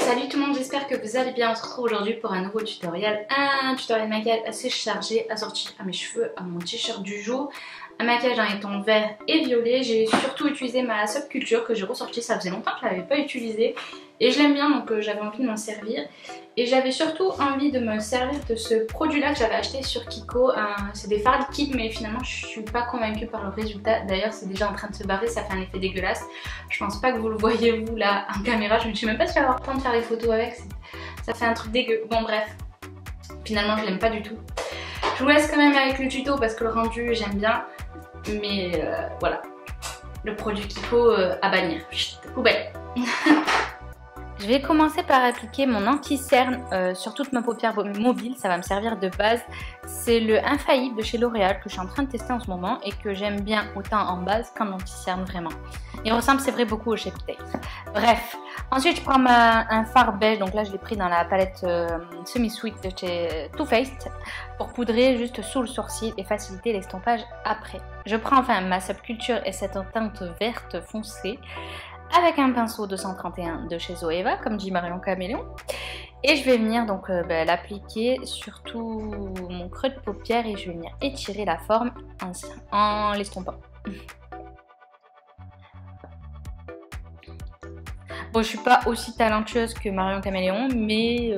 Salut tout le monde, j'espère que vous allez bien. On se retrouve aujourd'hui pour un nouveau tutoriel. Un tutoriel maquillage assez chargé, assorti à mes cheveux, à mon t-shirt du jour. Un maquillage en ton vert et violet. J'ai surtout utilisé ma Subculture que j'ai ressortie, ça faisait longtemps que je ne l'avais pas utilisée. Et je l'aime bien, donc j'avais envie de m'en servir. Et j'avais surtout envie de me servir de ce produit là que j'avais acheté sur Kiko. C'est des fards liquides, mais finalement je suis pas convaincue par le résultat. D'ailleurs c'est déjà en train de se barrer, ça fait un effet dégueulasse. Je pense pas que vous le voyez vous là en caméra. Je me suis même pas si je vais avoir le temps de faire les photos avec. Ça fait un truc dégueu. Bon bref, finalement je l'aime pas du tout. Je vous laisse quand même avec le tuto parce que le rendu j'aime bien. Mais voilà, le produit Kiko à bannir. Chut, poubelle. Je vais commencer par appliquer mon anti-cerne sur toute ma paupière mobile, ça va me servir de base. C'est le Infaillible de chez L'Oréal que je suis en train de tester en ce moment et que j'aime bien autant en base qu'en anti-cerne vraiment. Il ressemble c'est vrai beaucoup au Shape Tape. Bref, ensuite je prends un fard beige, donc là je l'ai pris dans la palette Semi-Sweet de chez Too Faced pour poudrer juste sous le sourcil et faciliter l'estompage après. Je prends enfin ma Subculture et cette teinte verte foncée avec un pinceau 231 de chez Zoeva, comme dit Marion Caméléon. Et je vais venir donc l'appliquer sur tout mon creux de paupière et je vais venir étirer la forme en l'estompant. Bon, je suis pas aussi talentueuse que Marion Caméléon, mais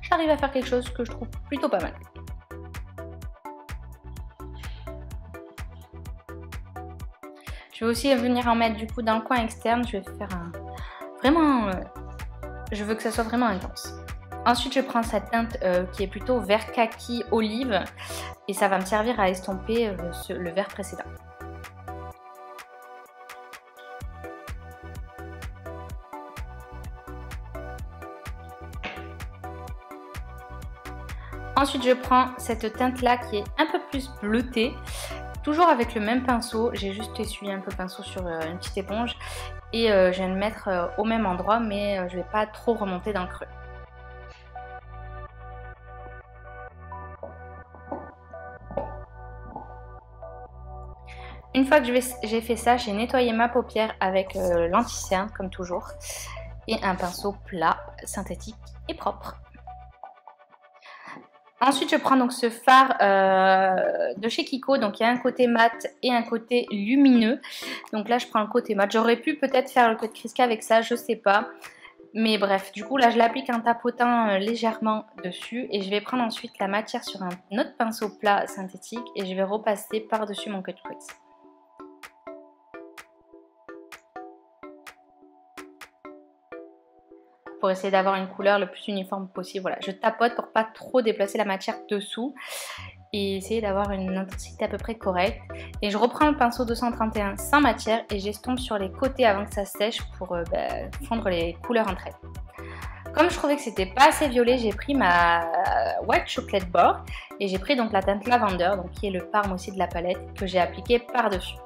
j'arrive à faire quelque chose que je trouve plutôt pas mal. Je vais aussi venir en mettre du coup dans le coin externe. Je vais faire vraiment... je veux que ça soit vraiment intense. Ensuite, je prends cette teinte qui est plutôt vert kaki olive. Et ça va me servir à estomper le vert précédent. Ensuite, je prends cette teinte là qui est un peu plus bleutée. Toujours avec le même pinceau, j'ai juste essuyé un peu le pinceau sur une petite éponge et je viens le mettre au même endroit mais je ne vais pas trop remonter dans le creux. Une fois que j'ai fait ça, j'ai nettoyé ma paupière avec l'anti-cerne comme toujours et un pinceau plat, synthétique et propre. Ensuite, je prends donc ce fard de chez Kiko. Donc, il y a un côté mat et un côté lumineux. Donc là, je prends le côté mat. J'aurais pu peut-être faire le Code Crisca avec ça, je sais pas. Mais bref, du coup, là, je l'applique en tapotant légèrement dessus. Et je vais prendre ensuite la matière sur un autre pinceau plat synthétique. Et je vais repasser par-dessus mon Cut Crease. Pour essayer d'avoir une couleur le plus uniforme possible. Voilà, je tapote pour pas trop déplacer la matière dessous et essayer d'avoir une intensité à peu près correcte. Et je reprends le pinceau 231 sans matière et j'estompe sur les côtés avant que ça sèche pour fondre les couleurs entre elles. Comme je trouvais que c'était pas assez violet, j'ai pris ma White Chocolate Bar et j'ai pris donc la teinte Lavender, donc qui est le parme aussi de la palette, que j'ai appliqué par-dessus.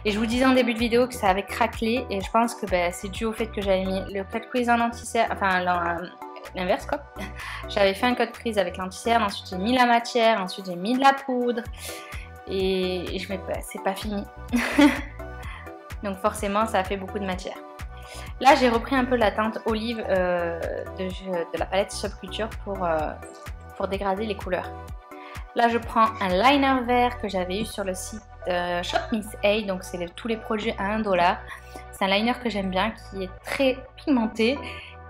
Et je vous disais en début de vidéo que ça avait craquelé et je pense que c'est dû au fait que j'avais mis le Cut Crease en anti-cerne, enfin l'inverse quoi. J'avais fait un Cut Crease avec l'anti-cerne, ensuite j'ai mis la matière, ensuite j'ai mis de la poudre et c'est pas fini. Donc forcément ça a fait beaucoup de matière. Là j'ai repris un peu la teinte olive de la palette Subculture pour dégrader les couleurs. Là je prends un liner vert que j'avais eu sur le site Shop Miss A, donc c'est tous les produits à 1$. C'est un liner que j'aime bien, qui est très pigmenté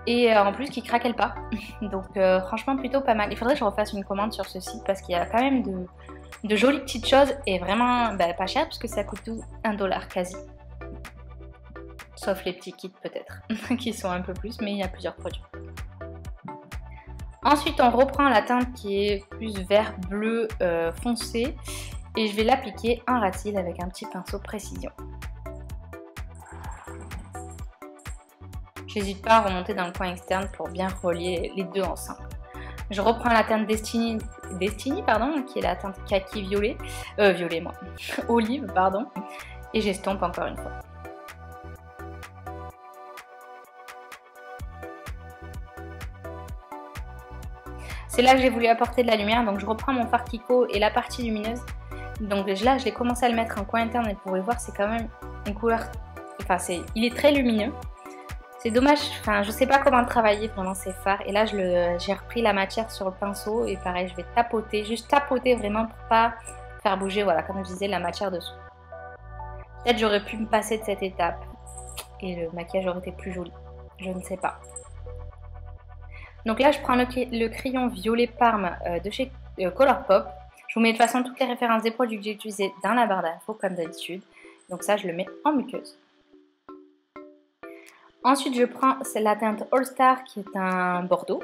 et en plus qui craquelle pas. Donc franchement plutôt pas mal. Il faudrait que je refasse une commande sur ce site parce qu'il y a quand même de jolies petites choses et vraiment pas cher puisque ça coûte tout 1$ quasi. Sauf les petits kits peut-être qui sont un peu plus, mais il y a plusieurs produits. Ensuite on reprend la teinte qui est plus vert bleu foncé et je vais l'appliquer en racine avec un petit pinceau précision. J'hésite pas à remonter dans le coin externe pour bien relier les deux ensemble. Je reprends la teinte Destiny pardon, qui est la teinte kaki violet, olive pardon, et j'estompe encore une fois. C'est là que j'ai voulu apporter de la lumière, donc je reprends mon fard Kiko et la partie lumineuse. Donc là, je l'ai commencé à le mettre en coin interne et vous pouvez voir, c'est quand même une couleur, enfin il est très lumineux. C'est dommage, enfin je sais pas comment travailler vraiment ces fards. Et là j'ai repris la matière sur le pinceau et pareil je vais tapoter, juste tapoter vraiment pour pas faire bouger, voilà, comme je disais, la matière dessous. Peut-être j'aurais pu me passer de cette étape et le maquillage aurait été plus joli, je ne sais pas. Donc là je prends le crayon violet Parme de chez Colourpop. Je vous mets de toute façon toutes les références des produits que j'ai utilisés dans la barre d'infos comme d'habitude. Donc ça je le mets en muqueuse. Ensuite, je prends la teinte All Star qui est un bordeaux.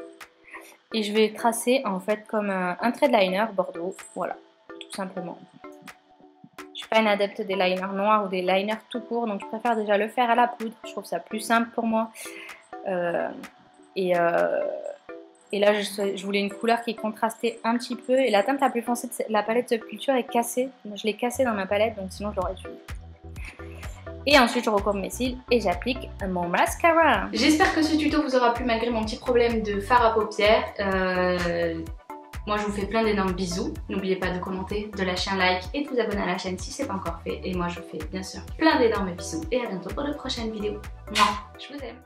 Et je vais tracer en fait comme un trait de liner bordeaux. Voilà, tout simplement. Je ne suis pas une adepte des liners noirs ou des liners tout court. Donc je préfère déjà le faire à la poudre. Je trouve ça plus simple pour moi. Et là, je voulais une couleur qui contrastait un petit peu. Et la teinte la plus foncée de la palette Subculture est cassée. Je l'ai cassée dans ma palette, donc sinon je l'aurais utilisée. Et ensuite je recourbe mes cils et j'applique mon mascara. J'espère que ce tuto vous aura plu malgré mon petit problème de fard à paupières. Moi je vous fais plein d'énormes bisous. N'oubliez pas de commenter, de lâcher un like et de vous abonner à la chaîne si ce n'est pas encore fait. Et moi je vous fais bien sûr plein d'énormes bisous et à bientôt pour de prochaines vidéos. Moi, je vous aime.